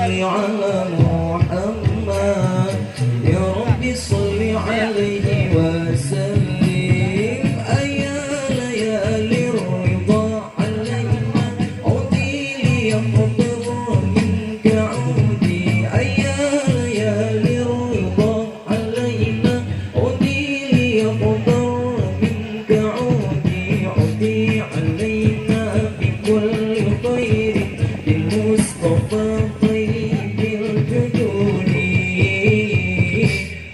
على محمد يا رب صل عليه وسلم أيا ليالي الرضا علينا عودي ليقبض منك عودي أيا ليالي الرضا علينا عودي ليقبض منك عودي عودي علينا بكل خير للمصطفى طيب الجدود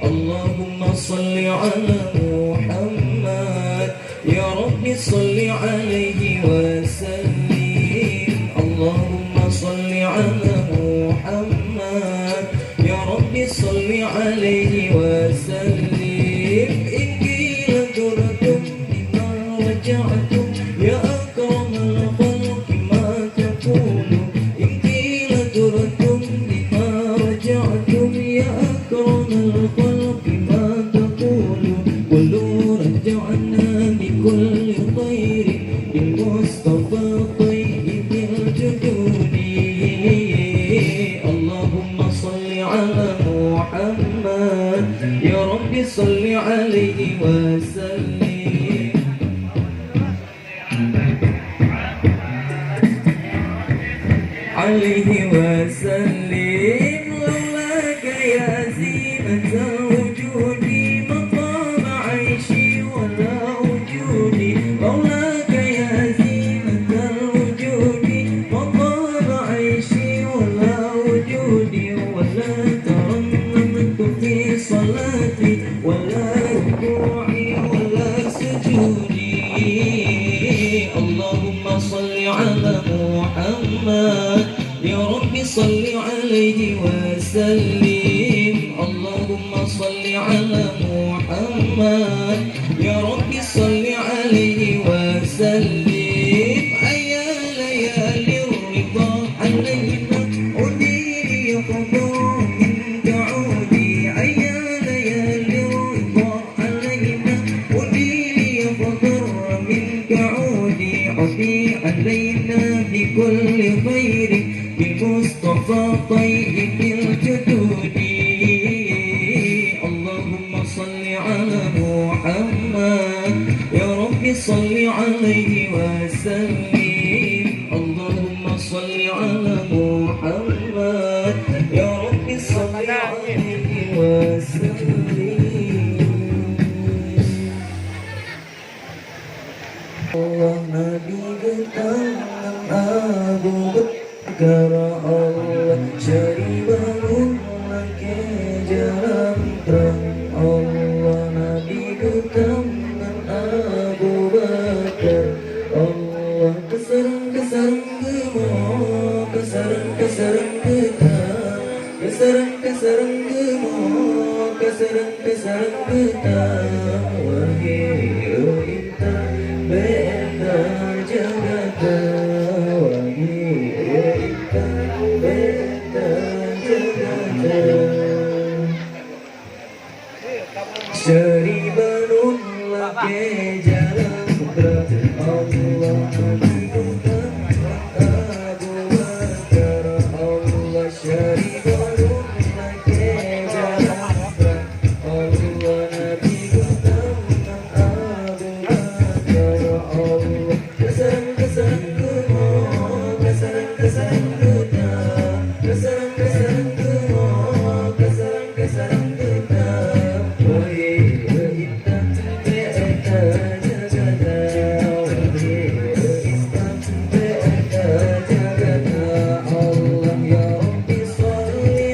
اللهم صل على محمد يا رب صل عليه وسلم اللهم صل على محمد يا رب صل عليه وسلم إن قيل درتم بما رجعتم يا أكرم الخلق ما تقول إن قيل درتم بما رجعتم يا أكرم الخلق ما تقول قولوا رجعنا بكل خير للمصطفى طيب الجدود اللهم صل على محمد يا رب صل عليه وسلم عليه وسلم لولاك يا زينة الوجود مقام عيشي ولا وجودي لولاك يا زينة الوجود مقام عيشي ولا وجودي ولا ترنمت في صلاتي ولا ركوعي ولا سجودي اللهم صل على محمد يا رب صل عليه وسلم اللهم صل على محمد يا رب صل عليه وسلم أيا ليالي الرضا علينا عودي ليقضى منك عودي أيا ليالي الرضا علينا عودي ليقضى منك عودي عودي علينا بكل خير بالمصطفى طيب الجدود اللهم صل على محمد يا رب صل عليه وسلم اللهم صل على محمد يا رب صل عليه وسلم Allah Nabi getangan Abu Bakar Allah syaribangun laki jalan terang Allah Nabi getangan Abu Bakar Allah kesarang gemo kesarang getah kesarang gemo kesarang getah wahai intan beta jagata wahai intan beta jagata syaribanun laki jalan putra Allah menentukan Abu Bakar Allah syaribanun laki jalan putra Allah Nabi menentukan Abu Bakar Allah kesan kumo kesan kuda kesan kumo kesan kuda Allah ya Rabbi salli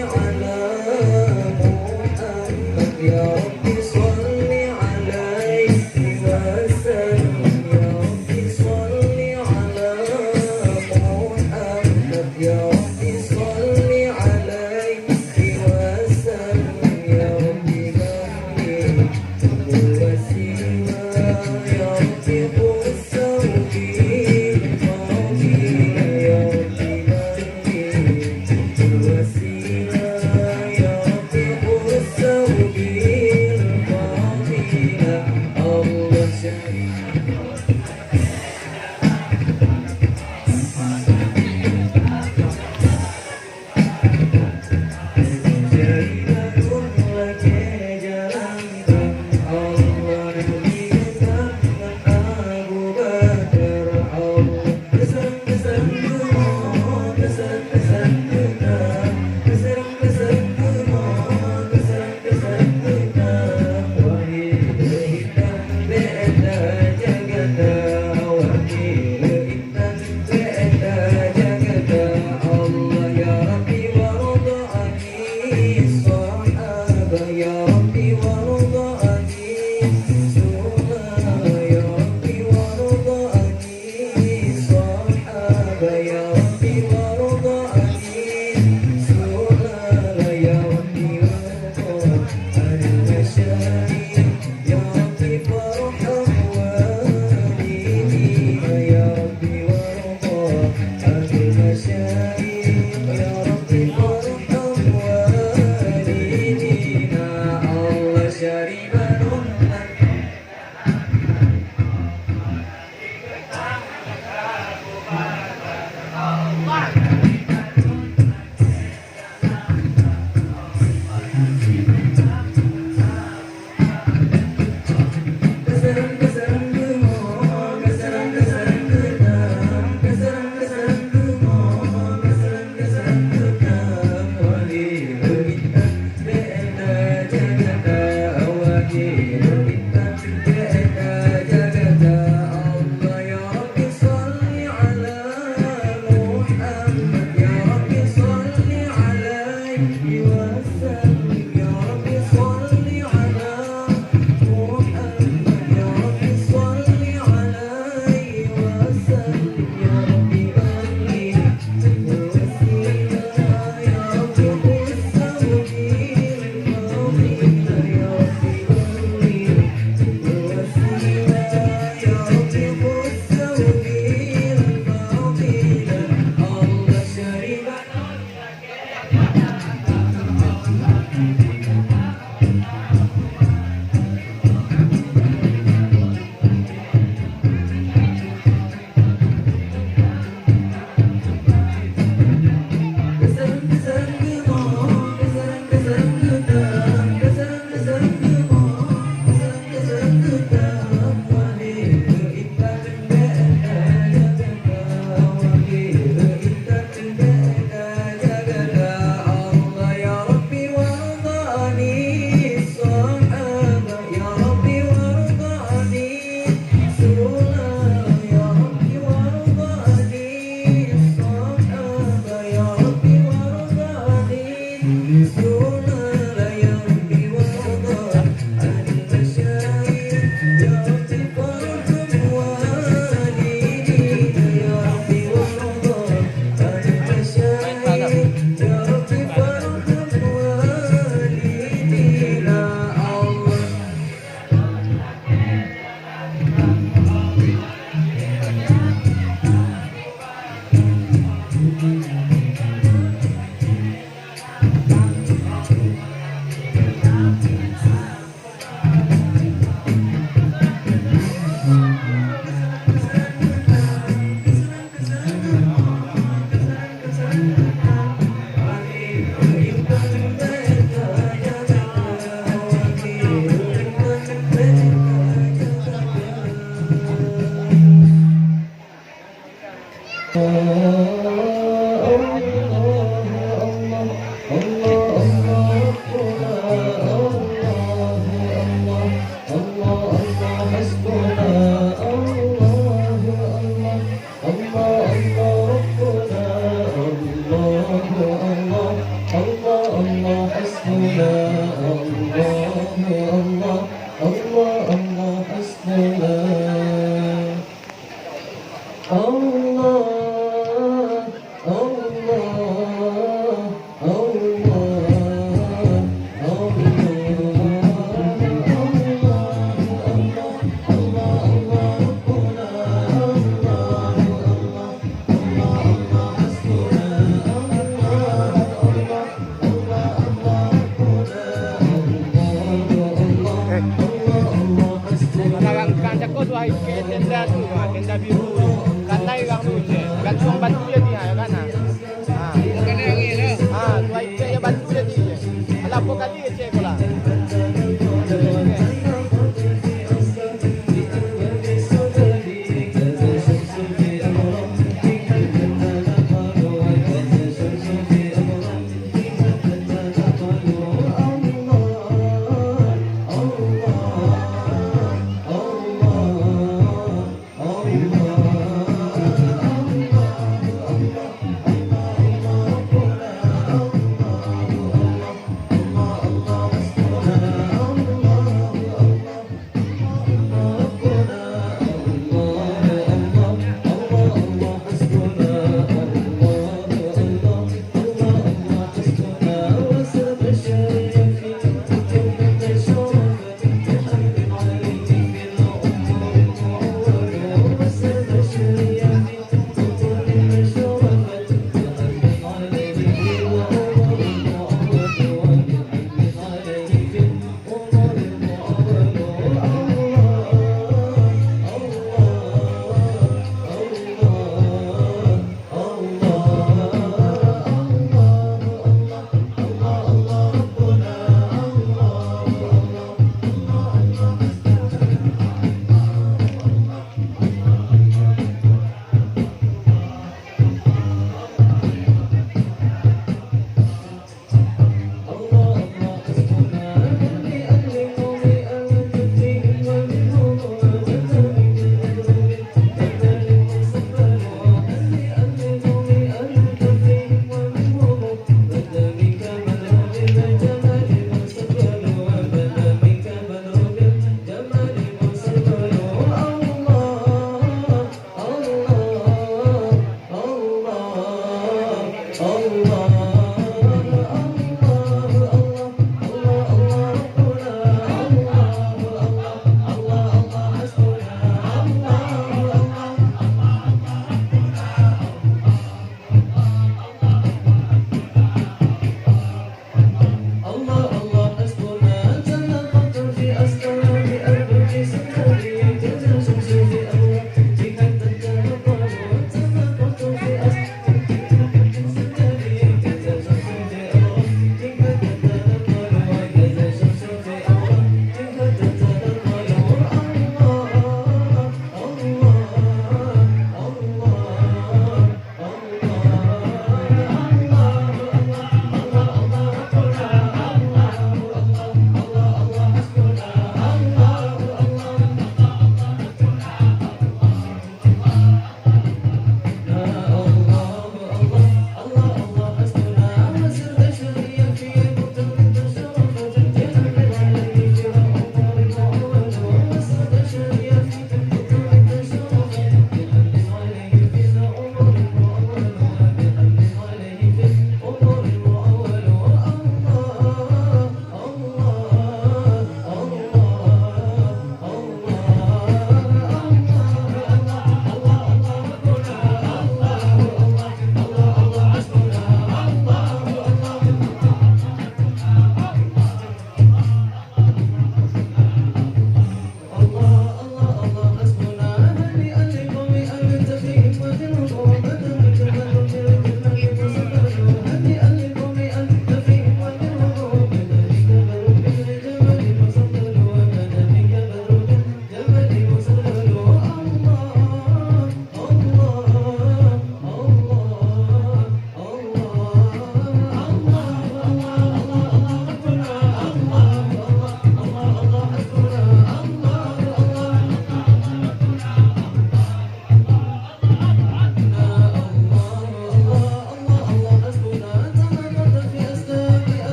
Allah, Allah, hasbuna Allah, Allah, Allah, Allah.